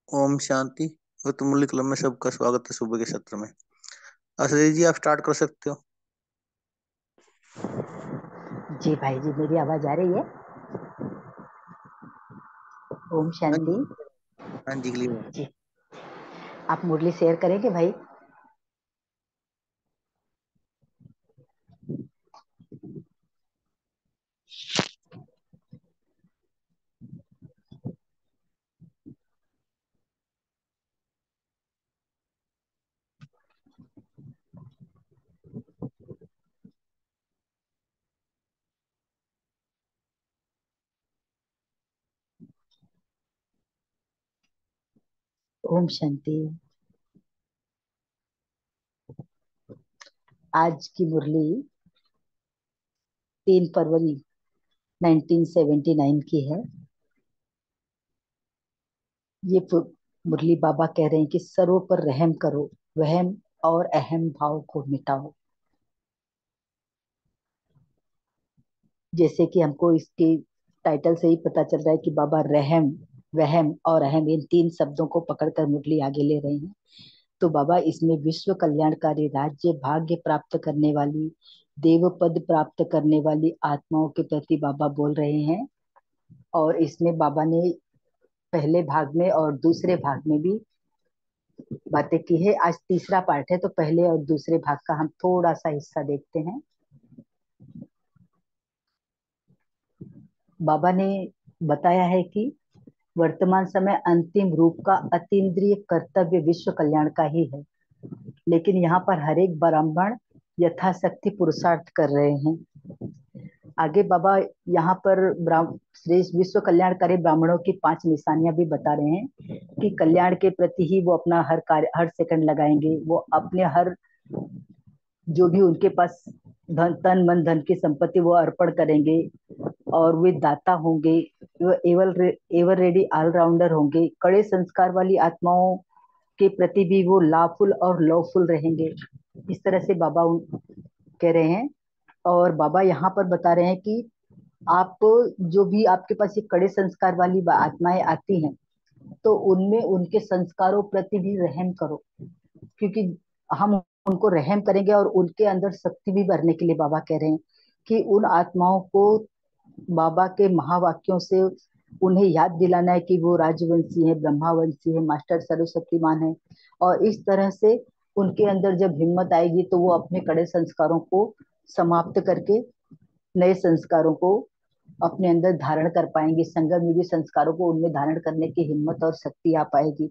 ओम शांति। वित्त मूल्य क्लब में सबका स्वागत है सुबह के सत्र में। असली जी, आप स्टार्ट कर सकते हो। जी भाई जी, मेरी आवाज आ रही है? ओम हाँ जी। शांति। हाँ जी, क्लियर। जी, आप मुरली शेयर करेंगे भाई? ओम शांति। आज की मुरली 3 फरवरी 1979 की है। ये मुरली बाबा कह रहे हैं कि सर्व पर रहम करो, वहम और अहम भाव को मिटाओ। जैसे कि हमको इसके टाइटल से ही पता चल रहा है कि बाबा रहम, वहम और अहम, इन तीन शब्दों को पकड़कर मुरली आगे ले रहे हैं। तो बाबा इसमें विश्व कल्याणकारी राज्य भाग्य प्राप्त करने वाली, देव पद प्राप्त करने वाली आत्माओं के प्रति बाबा बोल रहे हैं। और इसमें बाबा ने पहले भाग में और दूसरे भाग में भी बातें की है। आज तीसरा पार्ट है, तो पहले और दूसरे भाग का हम थोड़ा सा हिस्सा देखते हैं। बाबा ने बताया है कि वर्तमान समय अंतिम रूप का अतीन्द्रिय कर्तव्य विश्व कल्याण का ही है, लेकिन यहाँ पर हर एक ब्राह्मण यथाशक्ति पुरुषार्थ कर रहे हैं। आगे बाबा यहाँ पर श्रेष्ठ विश्व कल्याणकारी ब्राह्मणों की 5 निशानियां भी बता रहे हैं कि कल्याण के प्रति ही वो अपना हर कार्य, हर सेकंड लगाएंगे। वो अपने हर, जो भी उनके पास धन, तन मन धन की संपत्ति, वो अर्पण करेंगे। और वे दाता होंगे। वो एवर रेडी ऑलराउंडर होंगे। कड़े संस्कार वाली आत्माओं के प्रति भी वो लाफुल और लवफुल रहेंगे। इस तरह से बाबा कह रहे हैं। और बाबा यहाँ पर बता रहे हैं कि आप, जो भी आपके पास ये कड़े संस्कार वाली आत्माएं आती हैं, तो उनमें उनके संस्कारों प्रति भी रहम करो। क्योंकि हम उनको रहम करेंगे और उनके अंदर शक्ति भी भरने के लिए बाबा कह रहे हैं कि उन आत्माओं को बाबा के महावाक्यों से उन्हें याद दिलाना है कि वो राजवंशी है, ब्रह्मावंशी है, मास्टर सर्वशक्तिमान है। और इस तरह से उनके अंदर जब हिम्मत आएगी तो वो अपने कड़े संस्कारों को समाप्त करके नए संस्कारों को अपने अंदर धारण कर पाएंगे। संगम युगी संस्कारों को उनमें धारण करने की हिम्मत और शक्ति आ पाएगी।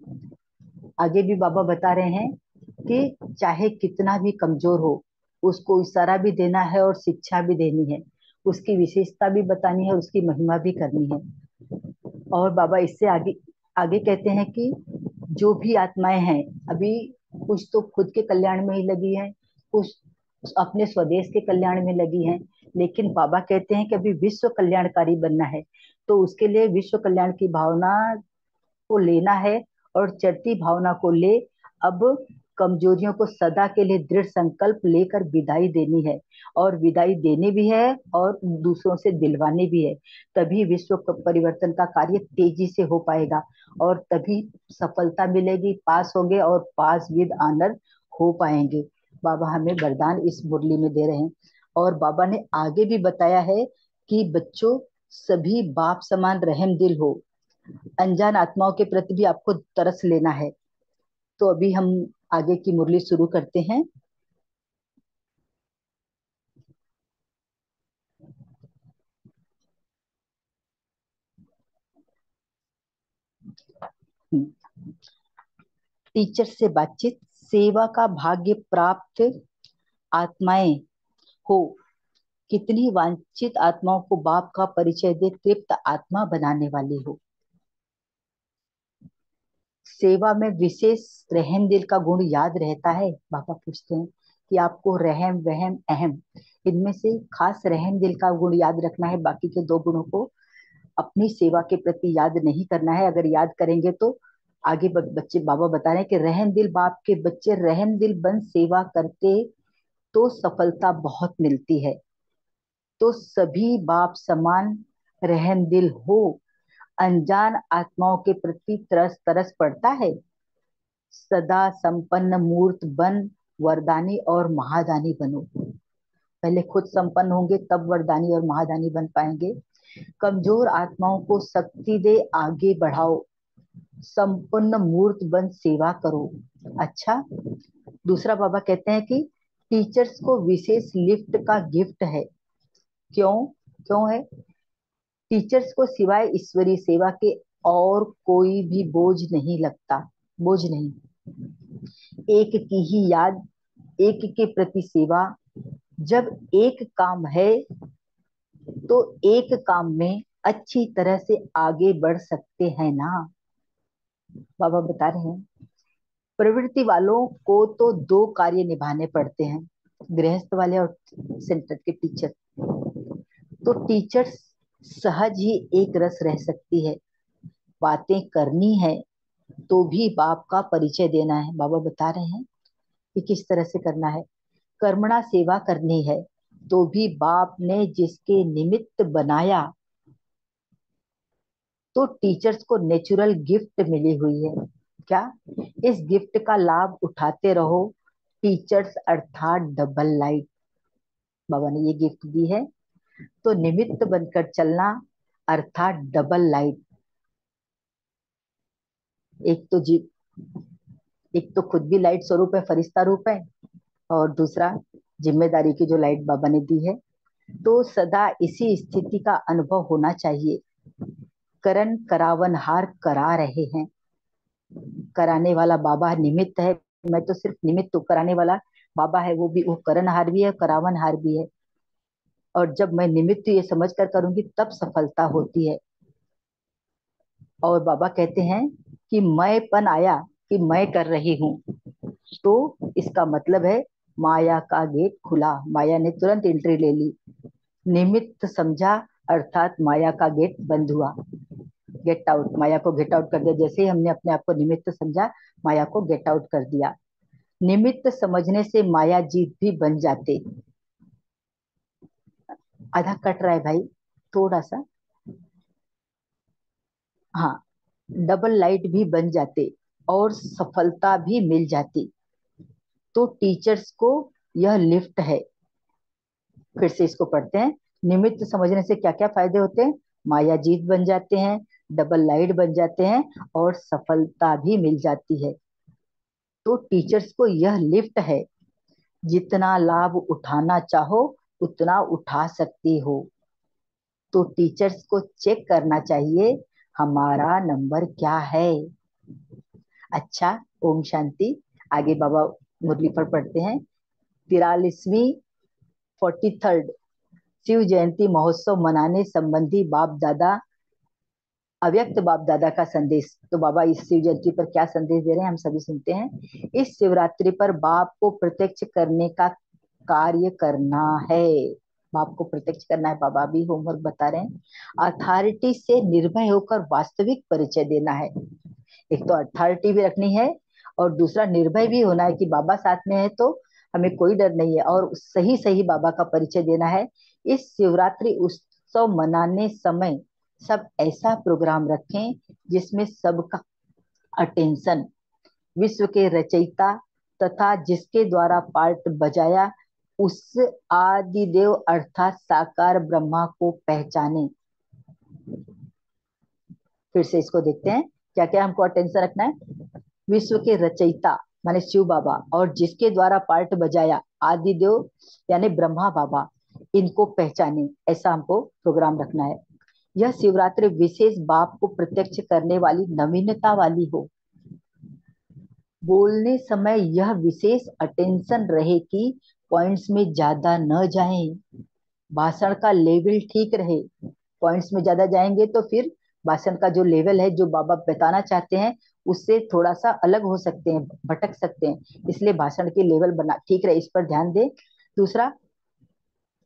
आगे भी बाबा बता रहे हैं कि चाहे कितना भी कमजोर हो, उसको इशारा भी देना है और शिक्षा भी देनी है। उसकी विशेषता भी बतानी है, उसकी महिमा भी करनी है। और बाबा इससे आगे आगे कहते हैं कि जो भी आत्माएं हैं अभी, कुछ तो खुद के कल्याण में ही लगी हैं, कुछ अपने स्वदेश के कल्याण में लगी हैं। लेकिन बाबा कहते हैं कि अभी विश्व कल्याणकारी बनना है, तो उसके लिए विश्व कल्याण की भावना को लेना है। और चढ़ती भावना को ले अब कमजोरियों को सदा के लिए दृढ़ संकल्प लेकर विदाई देनी है। और विदाई देनी भी है और दूसरों से दिलवानी भी है। तभी विश्व परिवर्तन का कार्य तेजी से हो पाएगा और तभी सफलता मिलेगी, पास होंगे और पास विद आनर हो पाएंगे। बाबा हमें वरदान इस मुरली में दे रहे हैं। और बाबा ने आगे भी बताया है कि बच्चों, सभी बाप समान रहम दिल हो। अनजान आत्माओं के प्रति भी आपको तरस लेना है। तो अभी हम आगे की मुरली शुरू करते हैं। टीचर से बातचीत। सेवा का भाग्य प्राप्त आत्माएं हो, कितनी वांछित आत्माओं को बाप का परिचय दे तृप्त आत्मा बनाने वाली हो। सेवा में विशेष रहम दिल का गुण याद रहता है? बाबा पूछते हैं कि आपको रहम, वहम, अहम, इनमें से खास रहम दिल का गुण याद रखना है। बाकी के दो गुणों को अपनी सेवा के प्रति याद नहीं करना है। अगर याद करेंगे तो आगे बच्चे, बाबा बता रहे हैं कि रहम दिल बाप के बच्चे रहम दिल बन सेवा करते तो सफलता बहुत मिलती है। तो सभी बाप समान रहम दिल हो। अनजान आत्माओं के प्रति तरस तरस पड़ता है। सदा संपन्न मूर्त बन, वरदानी और महादानी बनो। पहले खुद संपन्न होंगे तब वरदानी और महादानी बन पाएंगे। कमजोर आत्माओं को शक्ति दे, आगे बढ़ाओ। संपन्न मूर्त बन, सेवा करो। अच्छा, दूसरा बाबा कहते हैं कि टीचर्स को विशेष लिफ्ट का गिफ्ट है। क्यों? क्यों है? टीचर्स को सिवाय ईश्वरीय सेवा के और कोई भी बोझ नहीं लगता। बोझ नहीं। एक की ही याद, एक के प्रति सेवा। जब एक काम है तो एक काम में अच्छी तरह से आगे बढ़ सकते हैं ना। बाबा बता रहे हैं प्रवृत्ति वालों को तो दो कार्य निभाने पड़ते हैं, गृहस्थ वाले और सेंटर के टीचर। तो टीचर सहज ही एक रस रह सकती है। बातें करनी है तो भी बाप का परिचय देना है। बाबा बता रहे हैं कि किस तरह से करना है। कर्मणा सेवा करनी है तो भी बाप ने जिसके निमित्त बनाया, तो टीचर्स को नेचुरल गिफ्ट मिली हुई है। क्या? इस गिफ्ट का लाभ उठाते रहो। टीचर्स अर्थात डबल लाइट, बाबा ने ये गिफ्ट दी है। तो निमित्त बनकर चलना अर्थात डबल लाइट। एक तो जी, एक तो खुद भी लाइट स्वरूप है, फरिश्ता रूप है, और दूसरा जिम्मेदारी की जो लाइट बाबा ने दी है। तो सदा इसी स्थिति का अनुभव होना चाहिए। करण करावनहार करा रहे हैं। कराने वाला बाबा निमित्त है, मैं तो सिर्फ निमित्त हूँ। कराने वाला बाबा है, वो भी, वो करणहार भी है, करावनहार भी है। और जब मैं निमित्त ये समझ कर करूंगी तब सफलता होती है। और बाबा कहते हैं कि मैंपन आया कि मैं कर रही हूँ, तो इसका मतलब है माया का गेट खुला, माया ने तुरंत एंट्री ले ली। निमित्त समझा अर्थात माया का गेट बंद हुआ। गेट आउट, माया को गेट आउट कर दिया। जैसे ही हमने अपने आप को निमित्त समझा, माया को गेट आउट कर दिया। निमित्त समझने से माया जीत भी बन जाते। आधा कट रहा है भाई, थोड़ा सा। हाँ, डबल लाइट भी बन जाते और सफलता भी मिल जाती। तो टीचर्स को यह लिफ्ट है। फिर से इसको पढ़ते हैं। निमित्त समझने से क्या क्या फायदे होते हैं? माया जीत बन जाते हैं, डबल लाइट बन जाते हैं, और सफलता भी मिल जाती है। तो टीचर्स को यह लिफ्ट है। जितना लाभ उठाना चाहो उतना उठा सकती हो। तो टीचर्स को चेक करना चाहिए हमारा नंबर क्या है। अच्छा, ओम शांति। आगे बाबा मुरली पर पढ़ते हैं। 43वीं 43rd शिव जयंती महोत्सव मनाने संबंधी बाप दादा, अव्यक्त बाप दादा का संदेश। तो बाबा इस शिव जयंती पर क्या संदेश दे रहे हैं, हम सभी सुनते हैं। इस शिवरात्रि पर बाप को प्रत्यक्ष करने का कार्य करना है। बाप को प्रत्यक्ष करना है, बाबा भी होमवर्क बता रहे हैं। अथॉरिटी से निर्भय होकर वास्तविक परिचय देना है। एक तो अथॉरिटी भी रखनी है, और दूसरा निर्भय भी होना है कि बाबा साथ में है तो हमें कोई डर नहीं है, और सही सही बाबा का परिचय देना है। इस शिवरात्रि उत्सव मनाने समय सब ऐसा प्रोग्राम रखें जिसमें सबका अटेंशन, विश्व के रचयिता तथा जिसके द्वारा पार्ट बजाया उस आदि देव अर्थात साकार ब्रह्मा को पहचाने। फिर से इसको देखते हैं, क्या क्या हमको अटेंशन रखना है। विश्व के रचयिता माने शिव बाबा, और जिसके द्वारा पार्ट बजाया आदि देव यानी ब्रह्मा बाबा, इनको पहचाने, ऐसा हमको प्रोग्राम रखना है। यह शिवरात्रि विशेष बाप को प्रत्यक्ष करने वाली नवीनता वाली हो। बोलने समय यह विशेष अटेंशन रहे कि पॉइंट्स में ज्यादा न जाएं, भाषण का लेवल ठीक रहे। पॉइंट्स में ज्यादा जाएंगे तो फिर भाषण का जो लेवल है, जो बाबा बताना चाहते हैं, उससे थोड़ा सा अलग हो सकते हैं, भटक सकते हैं। इसलिए भाषण की लेवल बना ठीक रहे, इस पर ध्यान दें। दूसरा,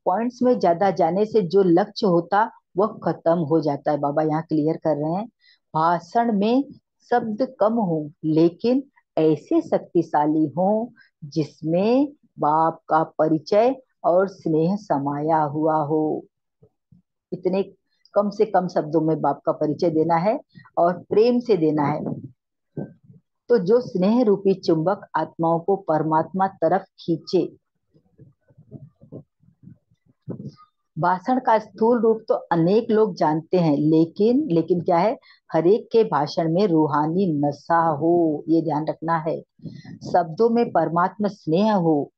पॉइंट्स में ज्यादा जाने से जो लक्ष्य होता वह खत्म हो जाता है। बाबा यहाँ क्लियर कर रहे हैं। भाषण में शब्द कम हो लेकिन ऐसे शक्तिशाली हो जिसमें बाप का परिचय और स्नेह समाया हुआ हो। इतने कम से कम शब्दों में बाप का परिचय देना है और प्रेम से देना है। तो जो स्नेह रूपी चुंबक आत्माओं को परमात्मा तरफ खींचे। भाषण का स्थूल रूप तो अनेक लोग जानते हैं, लेकिन लेकिन क्या है, हर एक के भाषण में रूहानी नशा हो, ये ध्यान रखना है। शब्दों में परमात्मा स्नेह हो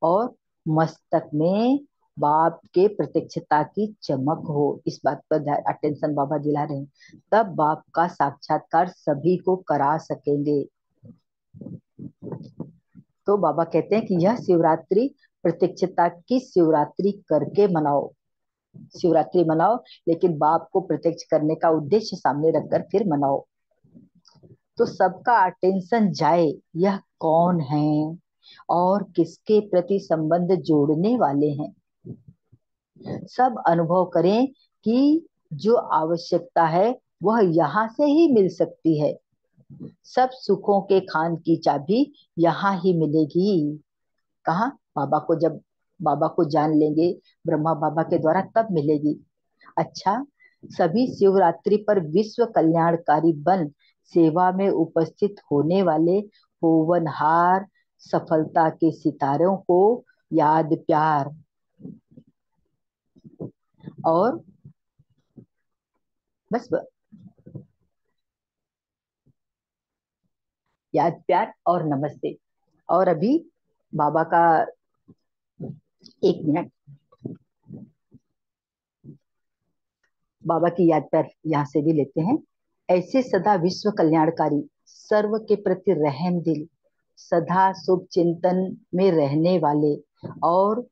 और मस्तक में बाप के प्रत्यक्षता की चमक हो, इस बात पर अटेंशन बाबा दिला रहे हैं। तब बाप का साक्षात्कार सभी को करा सकेंगे। तो बाबा कहते हैं कि यह शिवरात्रि प्रत्यक्षता की शिवरात्रि करके मनाओ। शिवरात्रि मनाओ, लेकिन बाप को प्रत्यक्ष करने का उद्देश्य सामने रखकर फिर मनाओ। तो सबका अटेंशन जाए, यह कौन है और किसके प्रति संबंध जोड़ने वाले हैं। सब अनुभव करें कि जो आवश्यकता है वह यहाँ से ही मिल सकती है। सब सुखों के खान की चाबी यहाँ ही मिलेगी। कहाँ? बाबा को जब बाबा को जान लेंगे ब्रह्मा बाबा के द्वारा, तब मिलेगी। अच्छा, सभी शिवरात्रि पर विश्व कल्याणकारी बन सेवा में उपस्थित होने वाले होवनहार सफलता के सितारों को याद प्यार और बस याद प्यार और नमस्ते। और अभी बाबा का, एक मिनट, बाबा की याद प्यार यहाँ से भी लेते हैं। ऐसे सदा विश्व कल्याणकारी, सर्व के प्रति रहम दिल, सदा शुभ चिंतन में रहने वाले और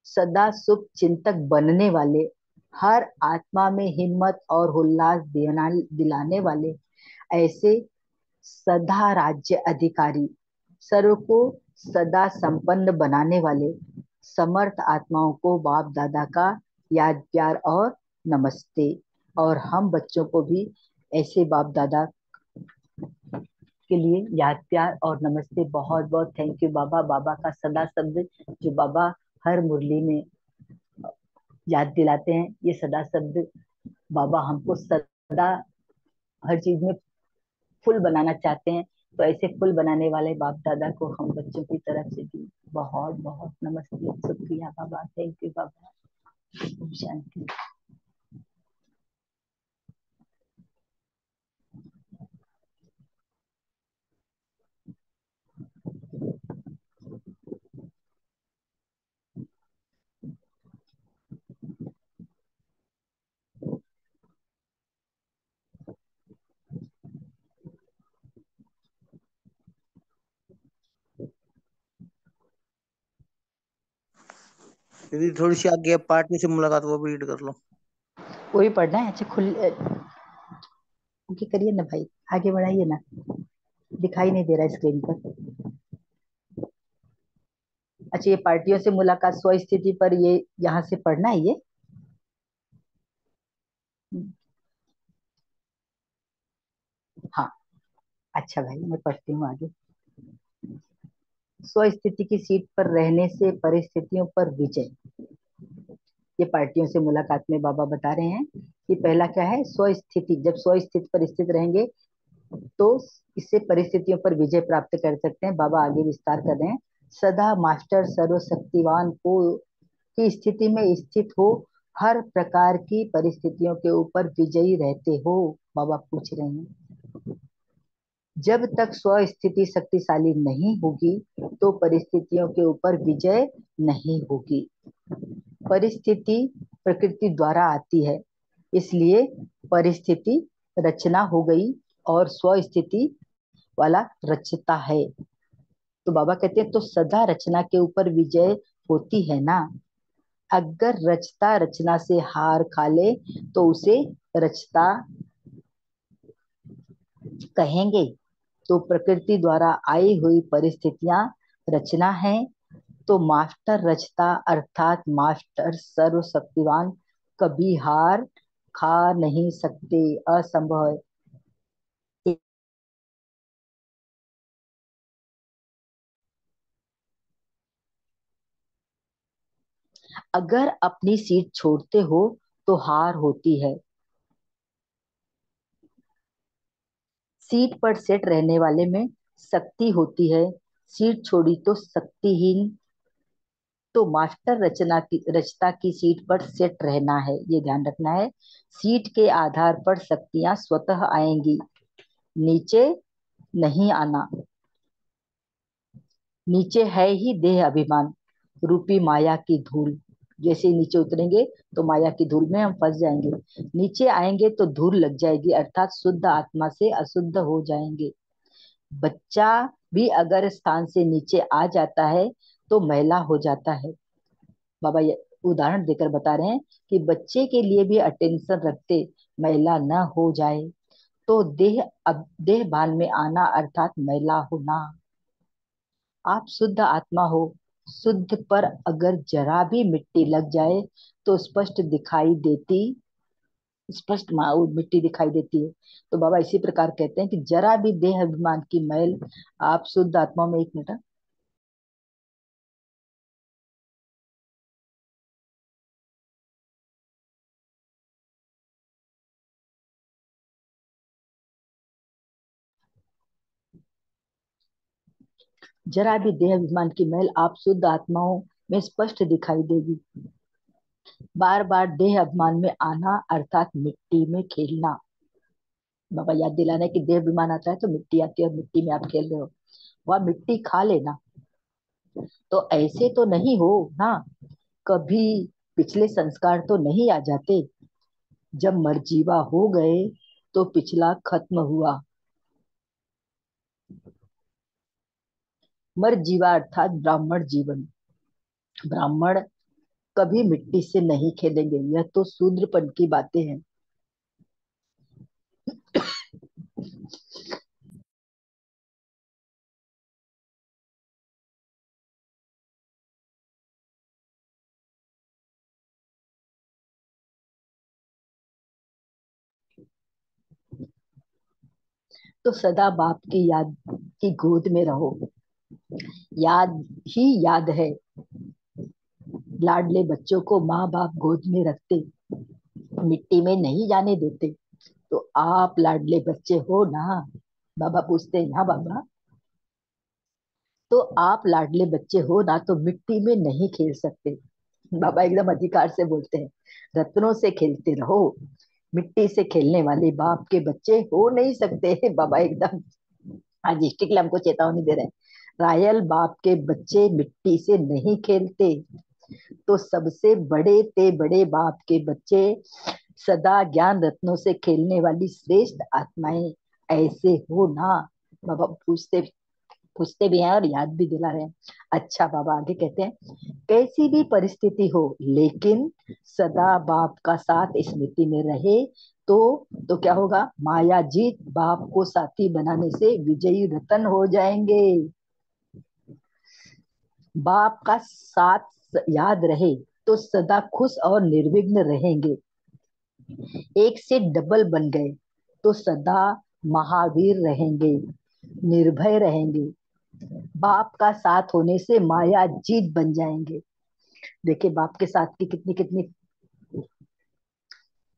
सदा शुभ चिंतक बनने वाले, हर आत्मा में हिम्मत और उल्लास दिलाने वाले, ऐसे सदा राज्य अधिकारी, सर्व को सदा संपन्न बनाने वाले समर्थ आत्माओं को बाप दादा का याद प्यार और नमस्ते। और हम बच्चों को भी ऐसे बाप दादा के लिए याद प्यार और नमस्ते। बहुत बहुत थैंक यू बाबा। बाबा का सदा शब्द जो बाबा हर मुरली में याद दिलाते हैं, ये सदा शब्द बाबा हमको सदा हर चीज में फुल बनाना चाहते हैं। तो ऐसे फुल बनाने वाले बाप दादा को हम बच्चों की तरफ से भी बहुत बहुत नमस्ते, शुक्रिया बाबा, थैंक यू बाबा। ओम शांति। यदि थोड़ी सी आगे पार्टनर से मुलाकात वो भी रीड कर लो। वही पढ़ना है। अच्छा खुल ओके करिए ना भाई, आगे बढ़ाइए ना, दिखाई नहीं दे रहा स्क्रीन पर। अच्छा, ये पार्टियों से मुलाकात स्व स्थिति पर, ये यहाँ से पढ़ना है ये। हाँ, अच्छा भाई मैं पढ़ती हूँ आगे। स्व स्थिति की सीट पर रहने से परिस्थितियों पर विजय। ये पार्टियों से मुलाकात में बाबा बता रहे हैं कि पहला क्या है, स्व स्थिति। जब स्व स्थिति पर स्थित रहेंगे तो इससे परिस्थितियों पर विजय प्राप्त कर सकते हैं। बाबा आगे विस्तार कर रहे हैं। सदा मास्टर सर्वशक्तिवान को की स्थिति में स्थित हो, हर प्रकार की परिस्थितियों के ऊपर विजयी रहते हो। बाबा पूछ रहे हैं, जब तक स्व स्थिति शक्तिशाली नहीं होगी तो परिस्थितियों के ऊपर विजय नहीं होगी। परिस्थिति प्रकृति द्वारा आती है, इसलिए परिस्थिति रचना हो गई और स्व स्थिति वाला रचता है। तो बाबा कहते हैं तो सदा रचना के ऊपर विजय होती है ना। अगर रचता रचना से हार खा ले तो उसे रचता कहेंगे। तो प्रकृति द्वारा आई हुई परिस्थितियां रचना है, तो मास्टर रचता अर्थात मास्टर सर्वशक्तिवान कभी हार खा नहीं सकते, असंभव है। अगर अपनी सीट छोड़ते हो तो हार होती है। सीट पर सेट रहने वाले में शक्ति होती है, सीट छोड़ी तो शक्तिहीन। तो मास्टर रचता की सीट पर सेट रहना है, ये ध्यान रखना है। सीट के आधार पर शक्तियां स्वतः आएंगी, नीचे नहीं आना। नीचे है ही देह अभिमान रूपी माया की धूल। जैसे ही नीचे उतरेंगे तो माया की धूल में हम फंस जाएंगे। नीचे आएंगे तो धूल लग जाएगी, अर्थात शुद्ध आत्मा से अशुद्ध हो जाएंगे। बच्चा भी अगर स्थान से नीचे आ जाता है तो मैला हो जाता है। बाबा ये उदाहरण देकर बता रहे हैं कि बच्चे के लिए भी अटेंशन रखते, मैला न हो जाए। तो देह, अब देह भान में आना अर्थात मैला होना। आप शुद्ध आत्मा हो, शुद्ध पर अगर जरा भी मिट्टी लग जाए तो मिट्टी दिखाई देती है। तो बाबा इसी प्रकार कहते हैं कि जरा भी देह अभिमान की मैल, आप शुद्ध आत्मा में, एक मिनट, जरा भी देह अभिमान की मैल आप शुद्ध आत्माओं में स्पष्ट दिखाई देगी। बार बार देह अभिमान में आना अर्थात मिट्टी में खेलना। बाबा याद दिलाना है कि देह अभिमान आता है तो मिट्टी आती है और मिट्टी में आप खेल रहे हो, वह मिट्टी खा लेना। तो ऐसे तो नहीं हो ना, कभी पिछले संस्कार तो नहीं आ जाते। जब मरजीवा हो गए तो पिछला खत्म हुआ। मरजीवा अर्थात ब्राह्मण जीवन। ब्राह्मण कभी मिट्टी से नहीं खेलेंगे, यह तो शूद्रपन की बातें हैं। तो सदा बाप की याद की गोद में रहो। याद ही याद है। लाडले बच्चों को माँ बाप गोद में रखते, मिट्टी में नहीं जाने देते। तो आप लाडले बच्चे हो ना, बाबा पूछते हैं हाँ बाबा, तो आप लाडले बच्चे हो ना तो मिट्टी में नहीं खेल सकते। बाबा एकदम अधिकार से बोलते हैं, रत्नों से खेलते रहो, मिट्टी से खेलने वाले बाप के बच्चे हो नहीं सकते। बाबा एकदम आज स्टिकल हमको चेतावनी दे रहे हैं, रायल बाप के बच्चे मिट्टी से नहीं खेलते। तो सबसे बड़े ते बड़े बाप के बच्चे सदा ज्ञान रत्नों से खेलने वाली श्रेष्ठ आत्माएं ऐसे हो ना। बाबा पूछते पूछते भी हैं और याद भी दिला रहे हैं। अच्छा बाबा आगे कहते हैं, कैसी भी परिस्थिति हो लेकिन सदा बाप का साथ स्मृति में रहे तो क्या होगा, माया जीत बाप को साथी बनाने से विजयी रतन हो जाएंगे। बाप का साथ याद रहे तो सदा खुश और निर्विघ्न रहेंगे। एक से डबल बन गए तो सदा महावीर रहेंगे, निर्भय रहेंगे। बाप का साथ होने से माया जीत बन जाएंगे। देखिए बाप के साथ की कितनी कितनी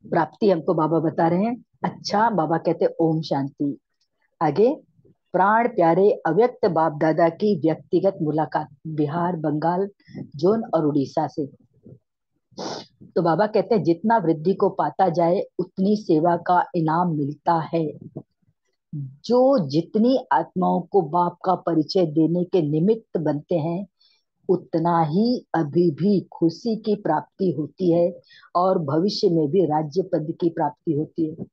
प्राप्ति हमको बाबा बता रहे हैं। अच्छा बाबा कहते हैं ओम शांति। आगे, प्राण प्यारे अव्यक्त बाप दादा की व्यक्तिगत मुलाकात, बिहार, बंगाल, जोन और उड़ीसा से। तो बाबा कहते हैं जितना वृद्धि को पाता जाए उतनी सेवा का इनाम मिलता है। जो जितनी आत्माओं को बाप का परिचय देने के निमित्त बनते हैं उतना ही अभी भी खुशी की प्राप्ति होती है और भविष्य में भी राज्य पद की प्राप्ति होती है।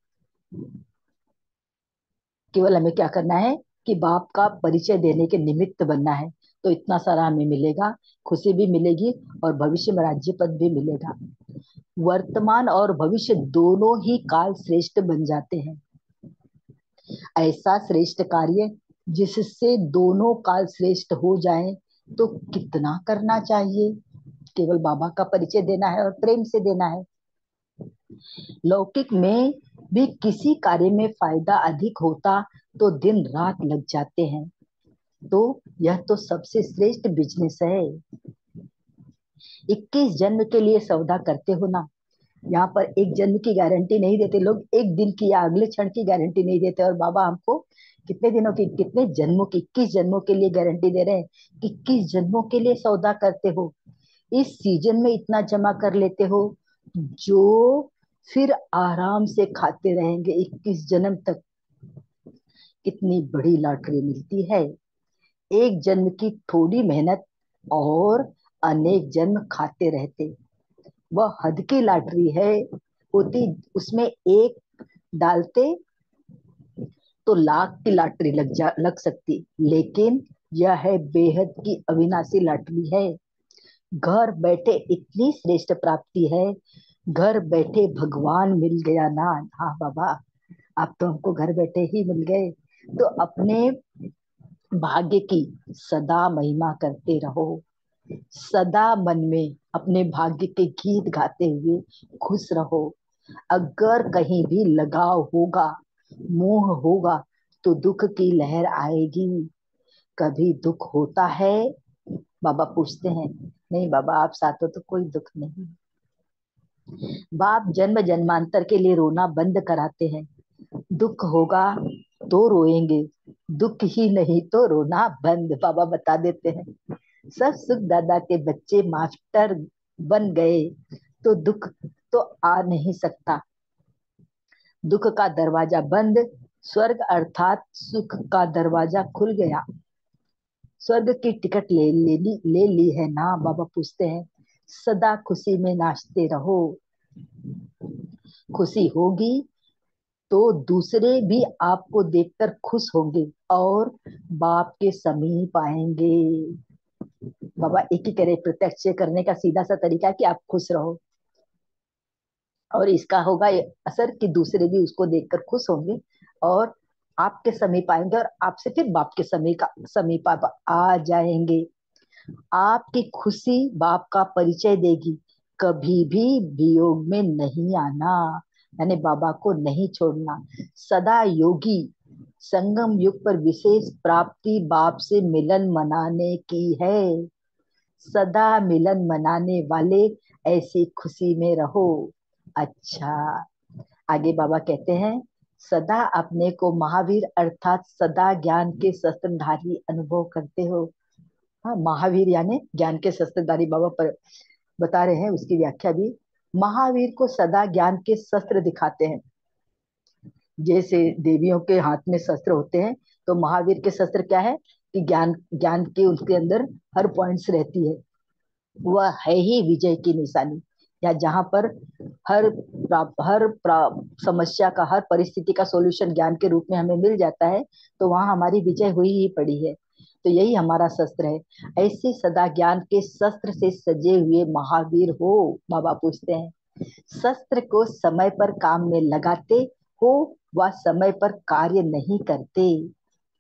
केवल हमें क्या करना है कि बाप का परिचय देने के निमित्त बनना है, तो इतना सारा हमें मिलेगा, खुशी भी मिलेगी और भविष्य में राज्य पद भी मिलेगा। वर्तमान और भविष्य दोनों ही काल श्रेष्ठ बन जाते हैं। ऐसा श्रेष्ठ कार्य जिससे दोनों काल श्रेष्ठ हो जाएं तो कितना करना चाहिए। केवल बाबा का परिचय देना है और प्रेम से देना है। लौकिक में भी किसी कार्य में फायदा अधिक होता तो दिन रात लग जाते हैं। तो यह तो सबसे श्रेष्ठ बिजनेस है। 21 जन्म के लिए सौदा करते हो ना, यहाँ पर एक जन्म की गारंटी नहीं देते लोग, एक दिन की या अगले क्षण की गारंटी नहीं देते। और बाबा हमको कितने दिनों की, कितने जन्मों की, 21 जन्मों के लिए गारंटी दे रहे हैं। 21 जन्मों के लिए सौदा करते हो, इस सीजन में इतना जमा कर लेते हो, जो फिर आराम से खाते रहेंगे 21 जन्म तक। कितनी बड़ी लॉटरी मिलती है। एक जन्म की थोड़ी मेहनत और अनेक जन्म खाते रहते, वह हद की लॉटरी है। होती उसमें एक डालते तो लाख की लॉटरी लग सकती, लेकिन यह है बेहद की अविनाशी लॉटरी है। घर बैठे इतनी श्रेष्ठ प्राप्ति है, घर बैठे भगवान मिल गया ना। हाँ बाबा, आप तो हमको घर बैठे ही मिल गए। तो अपने भाग्य की सदा महिमा करते रहो, सदा मन में अपने भाग्य के गीत गाते हुए खुश रहो। अगर कहीं भी लगाव होगा, मोह होगा, तो दुख की लहर आएगी। कभी दुख होता है? बाबा पूछते हैं। नहीं बाबा, आप साथ हो तो कोई दुख नहीं। बाप जन्म जन्मांतर के लिए रोना बंद कराते हैं। दुख होगा तो रोएंगे, दुख ही नहीं तो रोना बंद, बाबा बता देते हैं। सब सुख दादा के बच्चे मास्टर बन गए, तो दुख तो आ नहीं सकता। दुख का दरवाजा बंद, स्वर्ग अर्थात सुख का दरवाजा खुल गया। स्वर्ग की टिकट ले ली है ना? बाबा पूछते हैं। सदा खुशी में नाचते रहो, खुशी होगी तो दूसरे भी आपको देखकर खुश होंगे और बाप के समीप आएंगे। बाबा एक ही करे, प्रत्यक्ष करने का सीधा सा तरीका है कि आप खुश रहो, और इसका होगा ये असर कि दूसरे भी उसको देखकर खुश होंगे और आपके समीप आएंगे, और आपसे फिर बाप के समीप आप आ जाएंगे। आपकी खुशी बाप का परिचय देगी, कभी भी वियोग में नहीं आना, यानी बाबा को नहीं छोड़ना। सदा योगी संगम युग पर विशेष प्राप्ति बाप से मिलन मनाने की है। सदा मिलन मनाने वाले ऐसी खुशी में रहो। अच्छा, आगे बाबा कहते हैं, सदा अपने को महावीर अर्थात सदा ज्ञान के शस्त्रधारी अनुभव करते हो। हाँ, महावीर यानी ज्ञान के शस्त्रधारी, बाबा पर बता रहे हैं उसकी व्याख्या भी। महावीर को सदा ज्ञान के शस्त्र दिखाते हैं। जैसे देवियों के हाथ में शस्त्र होते हैं, तो महावीर के शस्त्र क्या है कि ज्ञान, ज्ञान के उसके अंदर हर पॉइंट्स रहती है। वह है ही विजय की निशानी। या जहां पर समस्या का, हर परिस्थिति का सॉल्यूशन ज्ञान के रूप में हमें मिल जाता है, तो वहां हमारी विजय हुई ही पड़ी है। तो यही हमारा शस्त्र है। ऐसे सदा ज्ञान के शस्त्र से सजे हुए महावीर हो, बाबा पूछते हैं। शस्त्र को समय पर काम में लगाते हो, वह समय पर कार्य नहीं करते।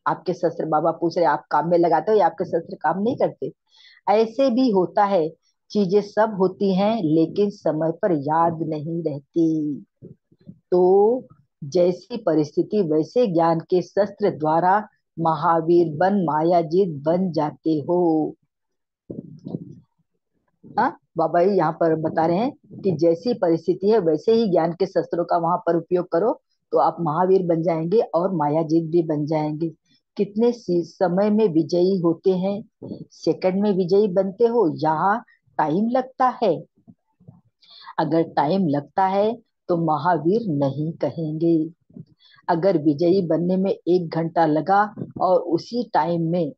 आपके शस्त्र, बाबा पूछ रहे, आप काम में लगाते हो या आपके शस्त्र काम नहीं करते? ऐसे भी होता है, चीजें सब होती हैं लेकिन समय पर याद नहीं रहती। तो जैसी परिस्थिति वैसे ज्ञान के शस्त्र द्वारा महावीर बन मायाजीत बन जाते हो। हाँ, बाबा जी यहाँ पर बता रहे हैं कि जैसी परिस्थिति है वैसे ही ज्ञान के शस्त्रों का वहां पर उपयोग करो, तो आप महावीर बन जाएंगे और मायाजीत भी बन जाएंगे। कितने समय में विजयी होते हैं, सेकंड में विजयी बनते हो। यहाँ टाइम लगता है, अगर टाइम लगता है तो महावीर नहीं कहेंगे। अगर विजयी बनने में 1 घंटा लगा और उसी टाइम में,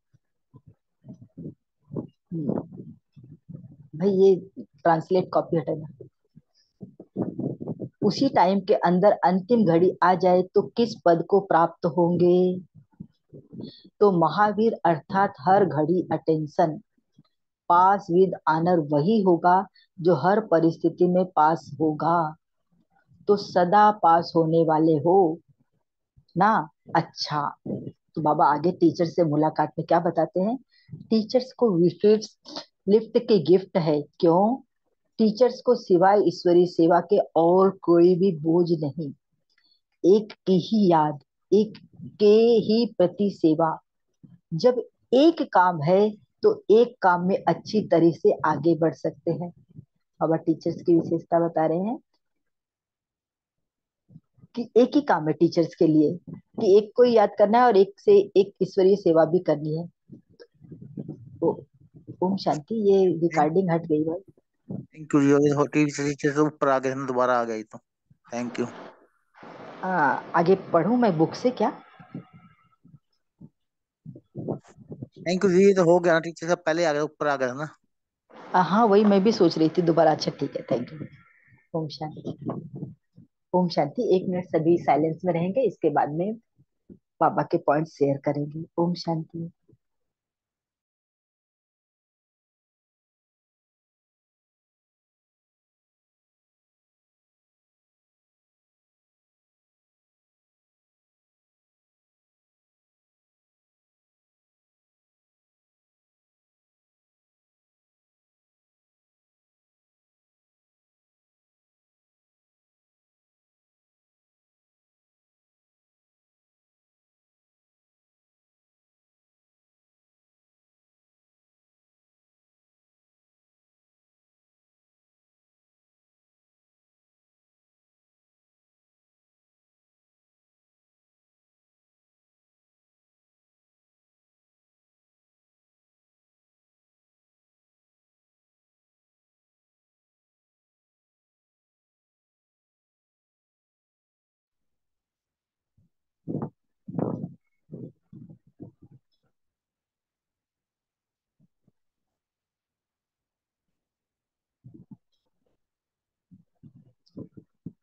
भाई ये ट्रांसलेट कॉपी हटाना, उसी टाइम के अंदर अंतिम घड़ी आ जाए तो किस पद को प्राप्त होंगे? तो महावीर अर्थात हर घड़ी अटेंशन, पास विद ऑनर वही होगा जो हर परिस्थिति में पास होगा। तो सदा पास होने वाले हो ना। अच्छा, तो बाबा आगे टीचर से मुलाकात में क्या बताते हैं। टीचर्स को विशेष लिफ्ट के गिफ्ट है। क्यों? टीचर्स को सिवाय ईश्वरीय सेवा के और कोई भी बोझ नहीं। एक की ही याद, एक के ही प्रति सेवा। जब एक काम है तो एक काम में अच्छी तरह से आगे बढ़ सकते हैं। बाबा टीचर्स की विशेषता बता रहे हैं। कि एक ही काम है टीचर्स के लिए, कि एक को ही याद करना है और एक से एक ईश्वरीय सेवा भी करनी है। ओ, ओम शांति। ये रिकॉर्डिंग हट गई भाई। थैंक यू जी, टीचर से ऊपर आ गए ना, दोबारा आ गई तो थैंक यू। आगे पढ़ूं मैं बुक से क्या? थैंक यू जी, ये तो हो गया ना, टीचर से पहले आ गया, ऊपर आ गया ना। हाँ वही मैं भी सोच रही थी दोबारा। अच्छा ठीक है, थैंक यू। ओम शांति। ओम शांति। 1 मिनट सभी साइलेंस में रहेंगे, इसके बाद में बाबा के पॉइंट शेयर करेंगे। ओम शांति।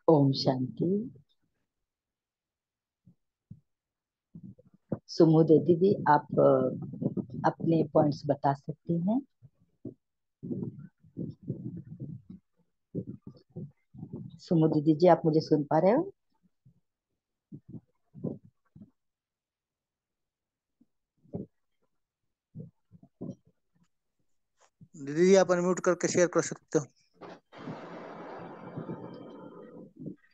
ओम शांति। सुमुदे दीदी, आप अपने पॉइंट्स बता सकती हैं? सुमुदे दीदी, आप मुझे सुन पा रहे हो? दीदी जी आप अनम्यूट करके शेयर कर सकते हो।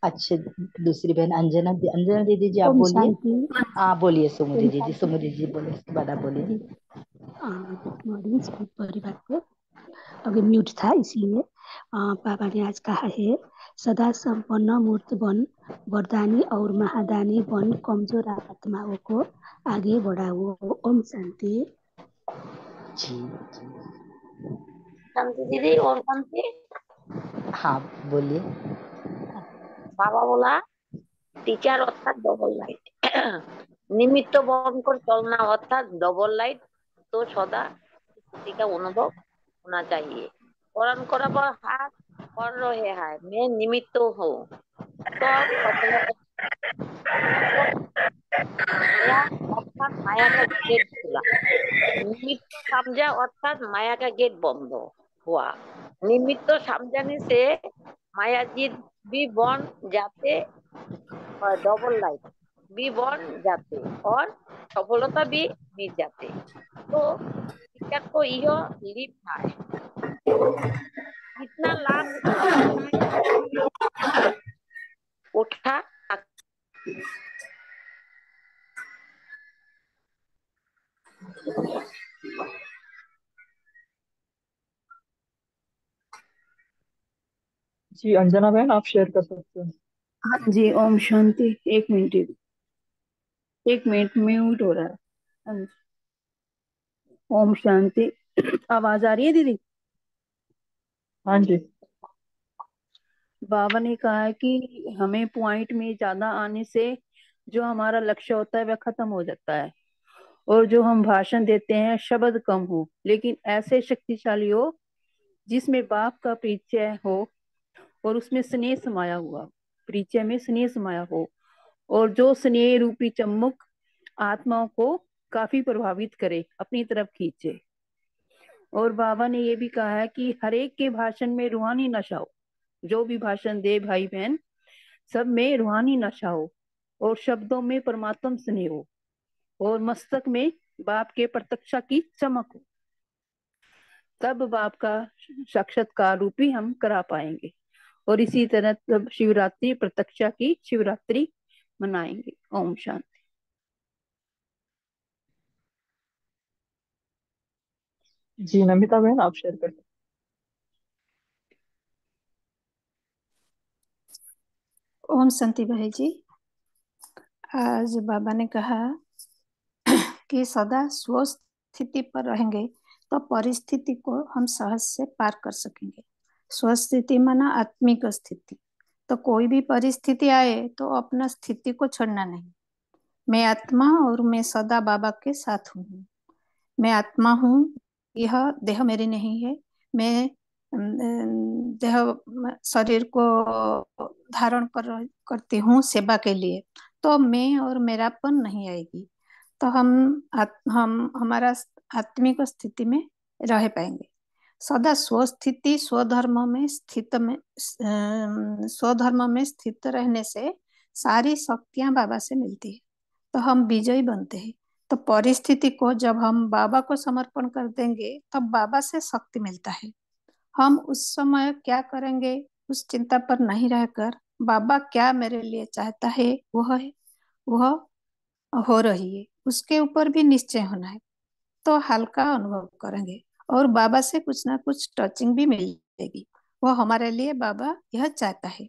अच्छे। दूसरी बहन अंजना, अंजना दीदी जी आप ओम बोलिए। शांति। हाँ बोलिए सुमुदि ओम दीदी, शांति सुमुदि जी बोलिए, उसके बाद आप बोलिए। जी। गुड मॉर्निंग सभी परिवार को। अभी म्यूट था इसलिए। पापा ने आज कहा है, सदा संपन्न मूर्त बन, वरदानी और महादानी बन, कमजोर आत्माओं को आगे बढ़ाओ। ओम शांति। जी। शांति दीदी और शांति। हाँ बोलिए। বাবা বলা টিচার অর্থাৎ ডবল লাইট निमित्त बन कर चलना अर्थात डबल लाइट तो सदा स्थिति का अनुभव होना चाहिए। करण करा पर हाथ कर रहे हैं, मैं निमित्त हूँ तो सफलता। तो माया अर्थात माया का गेट खुला, निमित्त समझा अर्थात माया का गेट बंद हुआ। निमित्त समझाने से मायाजीत भी बन जाते और डबल लाइट भी बन जाते और सफलता भी मिल जाते। तो टीचर को यह लिखा है, जितना लाभ उठा। जी अंजना बहन, आप शेयर कर सकते हो। हाँ जी। ओम शांति। 1 मिनट, 1 मिनट म्यूट हो रहा है। हाँ जी। ओम शांति। आवाज आ रही है दीदी? हाँ जी। बाबा ने कहा है कि हमें पॉइंट में ज्यादा आने से जो हमारा लक्ष्य होता है वह खत्म हो जाता है, और जो हम भाषण देते हैं शब्द कम हो लेकिन ऐसे शक्तिशाली हो जिसमें बाप का परिचय हो और उसमें स्नेह समाया हुआ, परिचय में स्नेह समाया हो, और जो स्नेह रूपी चम्मुक आत्माओं को काफी प्रभावित करे, अपनी तरफ खींचे। और बाबा ने ये भी कहा है कि हर एक के भाषण में रूहानी नशा हो, जो भी भाषण दे भाई बहन सब में रूहानी नशा हो, और शब्दों में परमात्म स्नेह हो, और मस्तक में बाप के प्रत्यक्षा की चमक हो। तब बाप का साक्षात्कार रूपी हम करा पाएंगे, और इसी तरह तब शिवरात्रि प्रत्यक्षा की शिवरात्रि मनाएंगे। ओम शांति। जी नमिता बहन, आप शेयर कर सकते ओम शांति भाई जी। आज बाबा ने कहा कि सदा स्वस्थिति पर रहेंगे तो परिस्थिति को हम सहज से पार कर सकेंगे। स्वस्थिति माना आत्मिक स्थिति। तो कोई भी परिस्थिति आए तो अपना स्थिति को छोड़ना नहीं। मैं आत्मा और मैं सदा बाबा के साथ हूँ। मैं आत्मा हूँ, यह देह मेरी नहीं है। मैं देह शरीर को धारण करती हूँ सेवा के लिए। तो मैं और मेरापन नहीं आएगी। तो हम हमारा आत्मिक स्थिति में रह पाएंगे। सदा स्वस्थिति स्वधर्म में स्थित रहने से सारी शक्तियां बाबा से मिलती है। तो हम विजयी बनते हैं। तो परिस्थिति को जब हम बाबा को समर्पण कर देंगे तब बाबा से शक्ति मिलता है। हम उस समय क्या करेंगे उस चिंता पर नहीं रहकर बाबा क्या मेरे लिए चाहता है वह हो रही है उसके ऊपर भी निश्चय होना है। तो हल्का अनुभव करेंगे और बाबा से कुछ ना कुछ टचिंग भी मिलेगी। वो हमारे लिए बाबा यह चाहता है।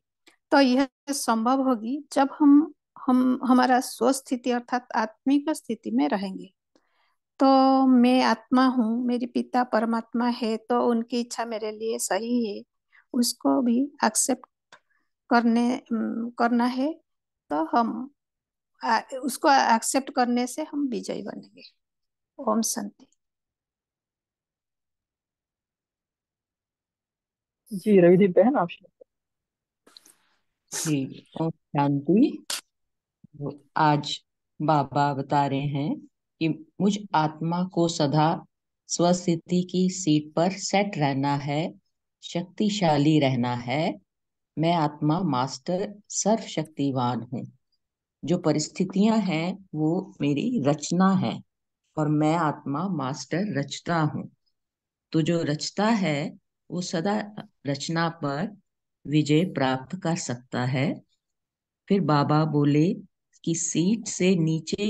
तो यह संभव होगी जब हम हमारा स्वस्थिति अर्थात आत्मिक स्थिति में रहेंगे। तो मैं आत्मा हूँ, मेरी पिता परमात्मा है, तो उनकी इच्छा मेरे लिए सही है, उसको भी एक्सेप्ट करना है। तो उसको एक्सेप्ट करने से हम विजयी बनेंगे। ओम शांति। जी रविदीप बहन आप शेयर जी ओम शांति। आज बाबा बता रहे हैं कि मुझ आत्मा को सदा स्वस्थिति की सीट पर सेट रहना है, शक्तिशाली रहना है। मैं आत्मा मास्टर सर्वशक्तिवान हूँ। जो परिस्थितियां हैं वो मेरी रचना है और मैं आत्मा मास्टर रचता हूँ। तो जो रचता है वो सदा रचना पर विजय प्राप्त कर सकता है। फिर बाबा बोले कि सीट से नीचे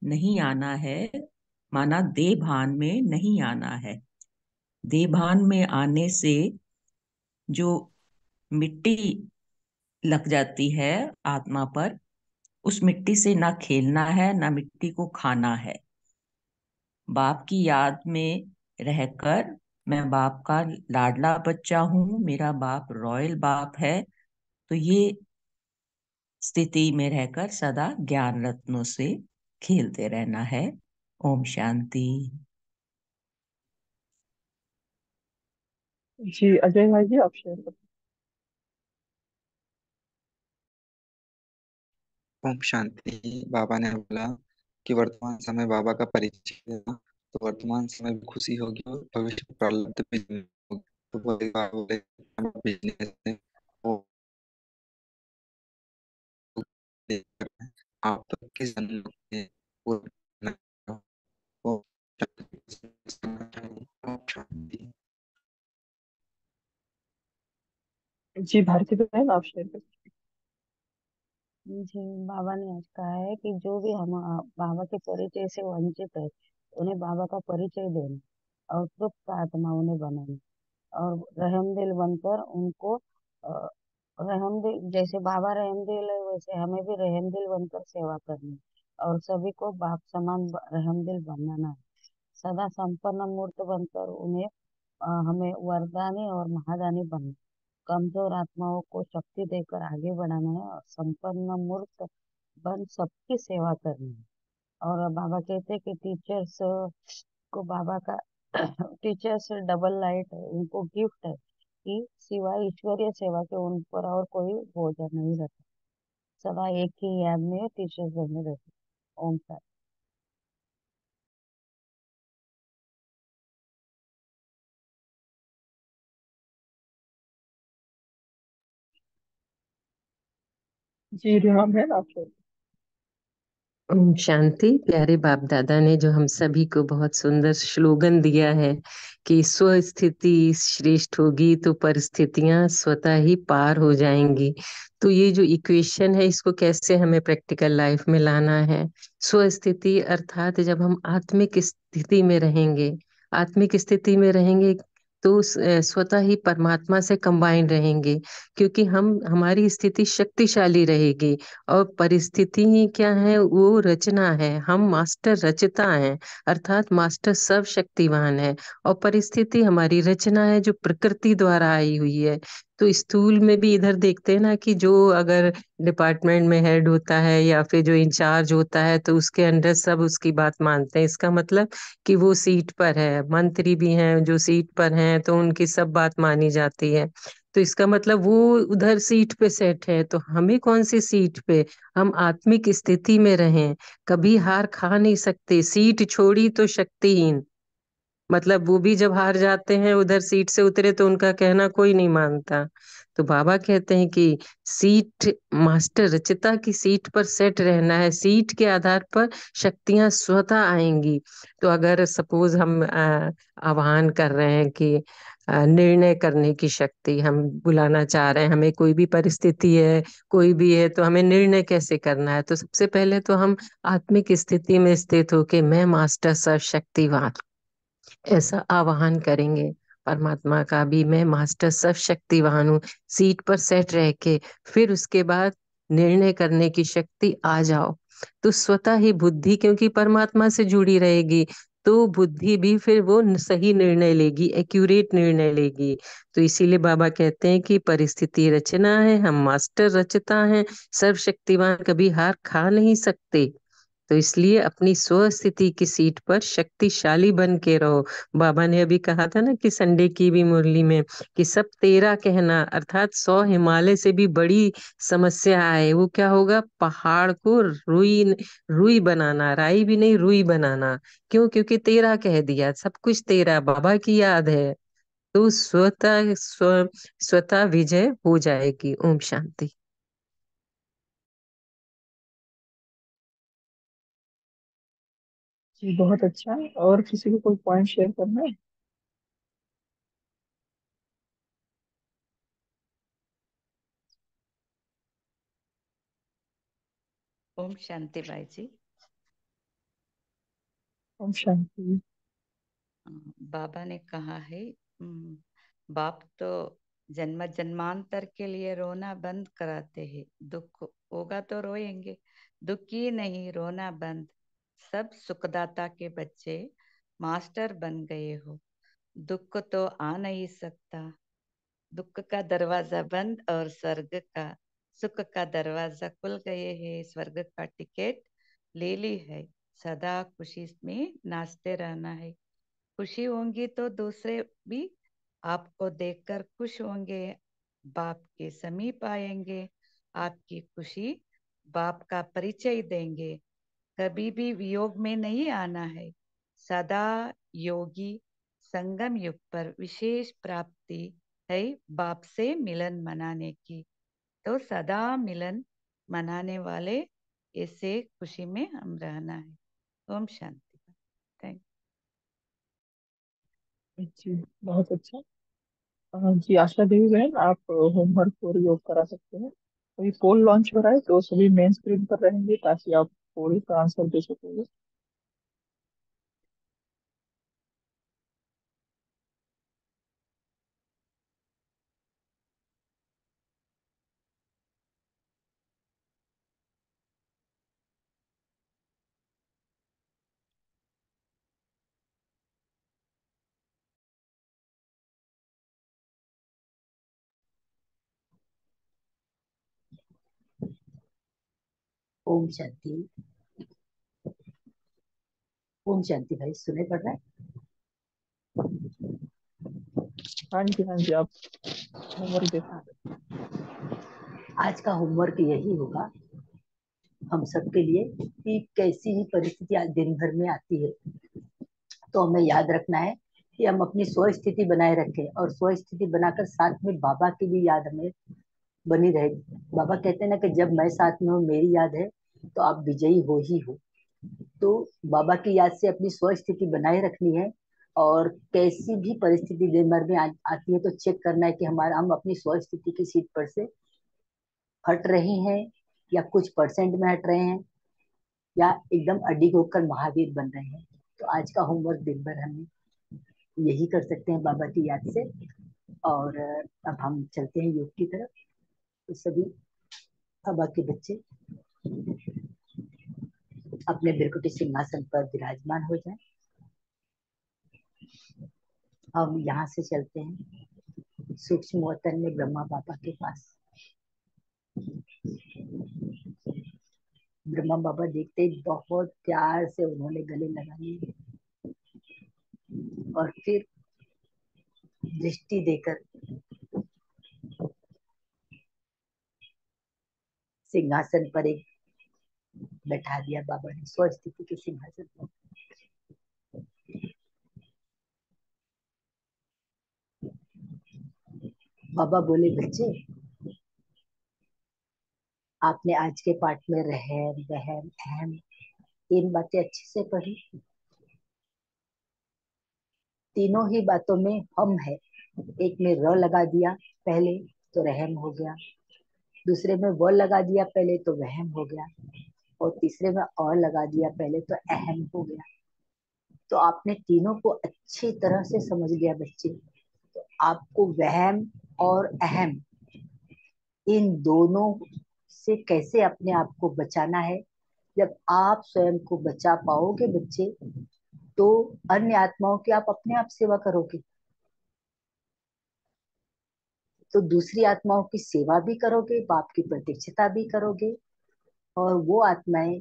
नहीं आना है, माना देह भान में नहीं आना है। देह भान में आने से जो मिट्टी लग जाती है आत्मा पर, उस मिट्टी से ना खेलना है ना मिट्टी को खाना है। बाप की याद में रहकर मैं बाप का लाडला बच्चा हूँ, मेरा बाप रॉयल बाप है। तो ये स्थिति में रहकर सदा ज्ञान रत्नों से खेलते रहना है। ओम शांति। जी अजय भाई जी आप शेयर कर ओम शांति। बाबा ने बोला कि वर्तमान समय बाबा का परिचय देना, तो वर्तमान समय में खुशी होगी और भविष्य में प्रारब्ध भी होगी। तो वही बाबा बोले बिजनेस में वो लेकर आप तक के जन्म में वो वो ओम शांति। जी भारती बहन आप शेयर कर जी बाबा ने आज कहा है कि जो भी हम बाबा के परिचय से वंचित है उन्हें बाबा का परिचय देना और तृप्त आत्मा उन्हें बनाना और रहमदिल बनकर उनको रहमदिल जैसे बाबा रहमदिल है वैसे हमें भी रहमदिल बनकर सेवा करनी और सभी को बाप समान रहमदिल बनाना है। सदा संपन्न मूर्त बनकर उन्हें हमें वरदानी और महादानी बनना, कमजोर आत्माओं को शक्ति देकर आगे बढ़ाना है और संपन्न मूर्त बन सबकी सेवा करनी है। और बाबा कहते हैं कि टीचर्स को बाबा का टीचर्स डबल लाइट है, उनको गिफ्ट है कि सिवाय ईश्वरीय सेवा के उन पर और कोई बोझ नहीं रहता। सदा एक ही याद में टीचर्स बने रहते। ओम शांति। जी रीमा बहन आप शेयर ओम शांति। प्यारे बाप दादा ने जो हम सभी को बहुत सुंदर स्लोगन दिया है कि स्वस्थिति श्रेष्ठ होगी तो परिस्थितियां स्वतः ही पार हो जाएंगी। तो ये जो इक्वेशन है इसको कैसे हमें प्रैक्टिकल लाइफ में लाना है। स्वस्थिति अर्थात जब हम आत्मिक स्थिति में रहेंगे, आत्मिक स्थिति में रहेंगे तो स्वतः ही परमात्मा से कंबाइन रहेंगे, क्योंकि हम हमारी स्थिति शक्तिशाली रहेगी। और परिस्थिति ही क्या है, वो रचना है, हम मास्टर रचता हैं, अर्थात मास्टर सर्वशक्तिवान है। और परिस्थिति हमारी रचना है, जो प्रकृति द्वारा आई हुई है। तो स्थूल में भी इधर देखते हैं ना, कि जो अगर डिपार्टमेंट में हेड होता है या फिर जो इंचार्ज होता है, तो उसके अंडर सब उसकी बात मानते हैं। इसका मतलब कि वो सीट पर है। मंत्री भी हैं जो सीट पर हैं, तो उनकी सब बात मानी जाती है। तो इसका मतलब वो उधर सीट पे सेट है, तो हमें कौन सी सीट पे, हम आत्मिक स्थिति में रहें, कभी हार खा नहीं सकते। सीट छोड़ी तो शक्तिहीन, मतलब वो भी जब हार जाते हैं, उधर सीट से उतरे, तो उनका कहना कोई नहीं मानता। तो बाबा कहते हैं कि सीट, मास्टर रचिता की सीट पर सेट रहना है। सीट के आधार पर शक्तियां स्वतः आएंगी। तो अगर सपोज हम आह्वान कर रहे हैं कि निर्णय करने की शक्ति हम बुलाना चाह रहे हैं, हमें कोई भी परिस्थिति है, कोई भी है, तो हमें निर्णय कैसे करना है, तो सबसे पहले तो हम आत्मिक स्थिति में स्थित होके मैं मास्टर सर्वशक्तिवान, ऐसा आवाहन करेंगे परमात्मा का भी, मैं मास्टर सर्वशक्तिवान हूँ। सीट पर सेट रह के फिर उसके बाद निर्णय करने की शक्ति आ जाओ, तो स्वतः ही बुद्धि, क्योंकि परमात्मा से जुड़ी रहेगी, तो बुद्धि भी फिर वो सही निर्णय लेगी, एक्यूरेट निर्णय लेगी। तो इसीलिए बाबा कहते हैं कि परिस्थिति रचना है, हम मास्टर रचता हैं, सर्वशक्तिवान कभी हार खा नहीं सकते। तो इसलिए अपनी स्व स्थिति की सीट पर शक्तिशाली बन के रहो। बाबा ने अभी कहा था ना कि संडे की भी मुरली में, कि सब तेरा कहना, अर्थात 100 हिमालय से भी बड़ी समस्या आए, वो क्या होगा, पहाड़ को रुई, रुई बनाना, राई भी नहीं रुई बनाना। क्यों? क्योंकि तेरा कह दिया, सब कुछ तेरा, बाबा की याद है। तो स्वतः विजय हो जाएगी। ओम शांति। जी बहुत अच्छा। और किसी को कोई पॉइंट शेयर करना है? ओम शांति भाई जी। ओम शांति। बाबा ने कहा है, बाप तो जन्म जन्मांतर के लिए रोना बंद कराते हैं। दुख होगा तो रोएंगे, दुखी नहीं, रोना बंद। सब सुखदाता के बच्चे मास्टर बन गए हो, दुख तो आ नहीं सकता। दुख का दरवाजा बंद और स्वर्ग का, सुख का दरवाजा खुल गए हैं। स्वर्ग का टिकट ले ली है, सदा खुशी में नाचते रहना है। खुशी होंगी तो दूसरे भी आपको देखकर खुश होंगे, बाप के समीप आएंगे। आपकी खुशी बाप का परिचय देंगे। कभी भी वियोग में नहीं आना है, सदा योगी। संगम युग पर विशेष प्राप्ति है बाप से मिलन मनाने की, तो सदा मिलन मनाने वाले ऐसे खुशी में हम रहना है। ओम शांति। थैंक। जी बहुत अच्छा। जी आशा देवी बहन, आप होमवर्क और योग करा सकते हैं। अभी पोल लॉन्च हो रहा है, तो सभी मेन स्क्रीन पर रहेंगे ताकि आप पोल का आंसर दे सकेंगे। ओम शांति। ओम शांति भाई, सुने पड़ रहा है? हाँ जी हाँ जी, आप होमवर्क दे हाँ। सकते आज का होमवर्क यही होगा हम सबके लिए, कि कैसी ही परिस्थिति आज दिन भर में आती है, तो हमें याद रखना है कि हम अपनी स्व स्थिति बनाए रखें, और स्व स्थिति बनाकर साथ में बाबा की भी याद हमें बनी रहे। बाबा कहते हैं ना कि जब मैं साथ में हूँ, मेरी याद है, तो आप विजयी हो ही हो। तो बाबा की याद से अपनी स्व स्थिति बनाए रखनी है, और कैसी भी परिस्थिति दिन भर में आती है, तो चेक करना है कि हमारा हम अपनी स्व स्थिति की सीट पर से हट रहे हैं, या कुछ परसेंट में हट रहे हैं, या एकदम अडिग होकर महावीर बन रहे हैं। तो आज का होमवर्क दिन भर हमें यही कर सकते हैं बाबा की याद से। और अब हम चलते हैं योग की तरफ। तो सभी बाबा के बच्चे अपने बिरकुटी सिंहासन पर विराजमान हो जाएं। हम यहाँ से चलते हैं सूक्ष्म वतन में ब्रह्मा बाबा के पास। ब्रह्मा बाबा देखते ही बहुत प्यार से उन्होंने गले लगा लिए और फिर दृष्टि देकर सिंहासन पर एक बैठा दिया बाबा ने, स्वस्थिति के सिंहासन पर। बाबा बोले, बच्चे आपने आज के पाठ में रहम वहम अहम 3 बातें अच्छे से पढ़ी। तीनों ही बातों में हम है। एक में र लगा दिया पहले तो रहम हो गया, दूसरे में व लगा दिया पहले तो वहम हो गया, और तीसरे में और लगा दिया पहले तो अहम हो गया। तो आपने तीनों को अच्छी तरह से समझ लिया बच्चे। तो आपको वहम और अहम इन दोनों से कैसे अपने आप को बचाना है। जब आप स्वयं को बचा पाओगे बच्चे, तो अन्य आत्माओं की आप अपने आप सेवा करोगे। तो दूसरी आत्माओं की सेवा भी करोगे, बाप की प्रतीक्षिता भी करोगे, और वो आत्माएं,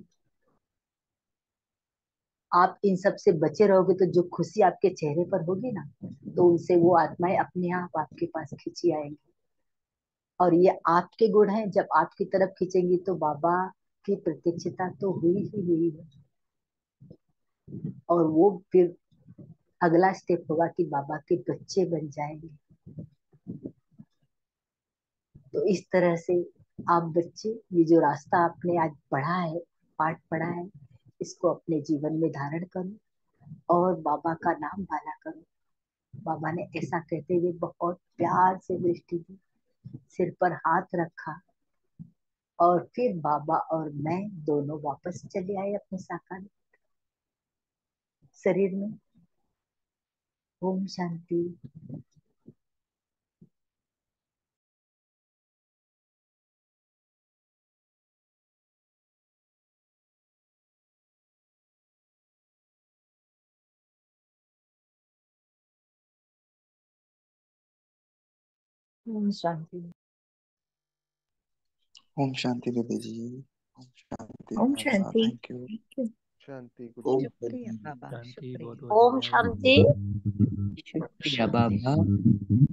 आप इन सब से बचे रहोगे तो जो खुशी आपके चेहरे पर होगी ना, तो उनसे वो आत्माएं अपने आप आपके पास खींची आएंगी। और ये आपके गुण हैं, जब आपकी तरफ खींचेंगी तो बाबा की प्रतीक्षिता तो हुई ही हुई है। और वो फिर अगला स्टेप होगा कि बाबा के बच्चे बन जाएंगे। तो इस तरह से आप बच्चे, ये जो रास्ता आपने आज पढ़ा है, पाठ पढ़ा है, इसको अपने जीवन में धारण करो और बाबा का नाम माला करो। बाबा ने ऐसा कहते हुए बहुत प्यार से दृष्टि दी, सिर पर हाथ रखा, और फिर बाबा और मैं दोनों वापस चले आए अपने साकार शरीर में। ओम शांति। ओम शांति। ओम शांति दीदी जी। ओम शांति ओम बाबा, शांति। Thank you. शांति ओम गुरुजी। शुक्रिया बाबा, शांति, शुक्रिया। बहुत बहुत ओम धन्यवाद। शांति। शुक्रिया बाबा।